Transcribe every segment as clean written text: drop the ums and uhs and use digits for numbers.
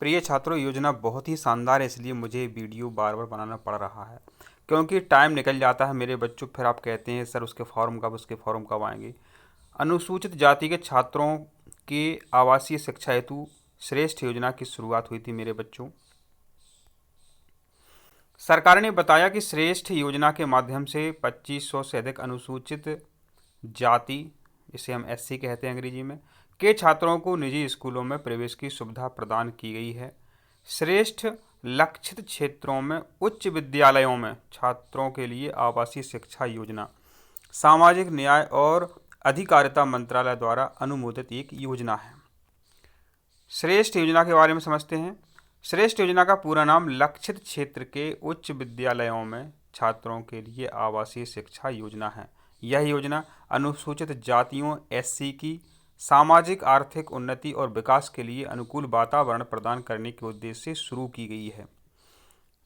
प्रिय छात्रों, योजना बहुत ही शानदार है, इसलिए मुझे वीडियो बार बार बनाना पड़ रहा है क्योंकि टाइम निकल जाता है मेरे बच्चों। फिर आप कहते हैं सर उसके फॉर्म कब आएंगे। अनुसूचित जाति के छात्रों के आवासीय शिक्षा हेतु श्रेष्ठ योजना की शुरुआत हुई थी मेरे बच्चों। सरकार ने बताया कि श्रेष्ठ योजना के माध्यम से 2500 से अधिक अनुसूचित जाति, इसे हम एससी कहते हैं अंग्रेजी में, के छात्रों को निजी स्कूलों में प्रवेश की सुविधा प्रदान की गई है। श्रेष्ठ लक्षित क्षेत्रों में उच्च विद्यालयों में छात्रों के लिए आवासीय शिक्षा योजना सामाजिक न्याय और अधिकारिता मंत्रालय द्वारा अनुमोदित एक योजना है। श्रेष्ठ योजना के बारे में समझते हैं। श्रेष्ठ योजना का पूरा नाम लक्षित क्षेत्र के उच्च विद्यालयों में छात्रों के लिए आवासीय शिक्षा योजना है। यह योजना अनुसूचित जातियों एससी की सामाजिक आर्थिक उन्नति और विकास के लिए अनुकूल वातावरण प्रदान करने के उद्देश्य से शुरू की गई है।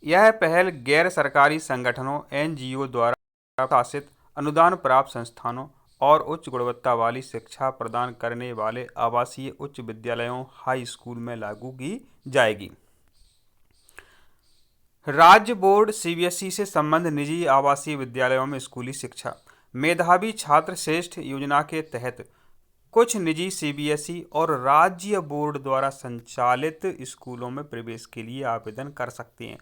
यह पहल गैर सरकारी संगठनों एनजीओ द्वारा शासित अनुदान प्राप्त संस्थानों और उच्च गुणवत्ता वाली शिक्षा प्रदान करने वाले आवासीय उच्च विद्यालयों हाई स्कूल में लागू की जाएगी। राज्य बोर्ड सीबीएसई से संबंध निजी आवासीय विद्यालयों में स्कूली शिक्षा। मेधावी छात्र श्रेष्ठ योजना के तहत कुछ निजी सीबीएसई और राज्य बोर्ड द्वारा संचालित स्कूलों में प्रवेश के लिए आवेदन कर सकते हैं।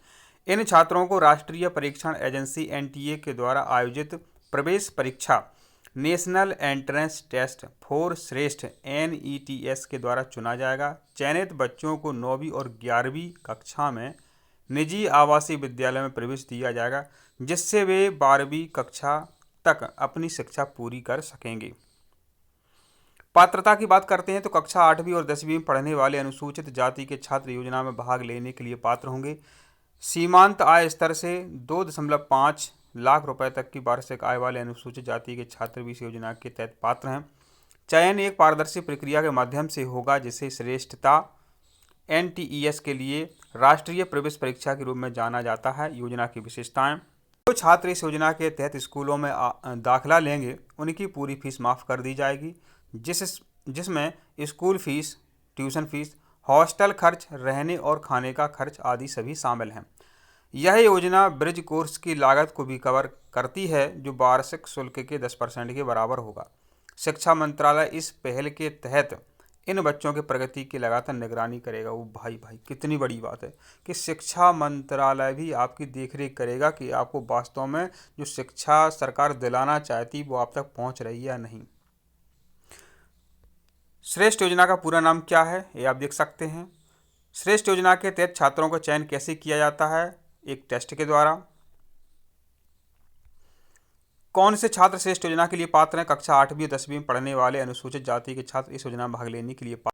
इन छात्रों को राष्ट्रीय परीक्षण एजेंसी एनटीए के द्वारा आयोजित प्रवेश परीक्षा नेशनल एंट्रेंस टेस्ट फॉर श्रेष्ठ एनईटीएस के द्वारा चुना जाएगा। चयनित बच्चों को 9वीं और 11वीं कक्षा में निजी आवासीय विद्यालय में प्रवेश दिया जाएगा, जिससे वे 12वीं कक्षा तक अपनी शिक्षा पूरी कर सकेंगे। पात्रता की बात करते हैं तो कक्षा 8वीं और 10वीं में पढ़ने वाले अनुसूचित जाति के छात्र योजना में भाग लेने के लिए पात्र होंगे। सीमांत आय स्तर से 2.5 लाख रुपए तक की वार्षिक आय वाले अनुसूचित जाति के छात्र भी इस योजना के तहत पात्र हैं। चयन एक पारदर्शी प्रक्रिया के माध्यम से होगा, जिसे श्रेष्ठता एनटीईएस के लिए राष्ट्रीय प्रवेश परीक्षा के रूप में जाना जाता है। योजना की विशेषताएं: जो छात्र इस योजना के तहत स्कूलों में दाखिला लेंगे उनकी पूरी फीस माफ़ कर दी जाएगी, जिसमें school fees, tuition fees, hostel खर्च, रहने और खाने का खर्च आदि सभी शामिल हैं। यह योजना ब्रिज कोर्स की लागत को भी कवर करती है, जो वार्षिक शुल्क के 10% के बराबर होगा। शिक्षा मंत्रालय इस पहल के तहत इन बच्चों के प्रगति की लगातार निगरानी करेगा। वो भाई कितनी बड़ी बात है कि शिक्षा मंत्रालय भी आपकी देखरेख करेगा कि आपको वास्तव में जो शिक्षा सरकार दिलाना चाहती वो आप तक पहुंच रही है या नहीं। श्रेष्ठ योजना का पूरा नाम क्या है ये आप देख सकते हैं। श्रेष्ठ योजना के तहत छात्रों का चयन कैसे किया जाता है? एक टेस्ट के द्वारा। कौन से छात्र श्रेष्ठ योजना के लिए पात्र हैं? कक्षा 8वीं और 10वीं में पढ़ने वाले अनुसूचित जाति के छात्र इस योजना में भाग लेने के लिए पात्र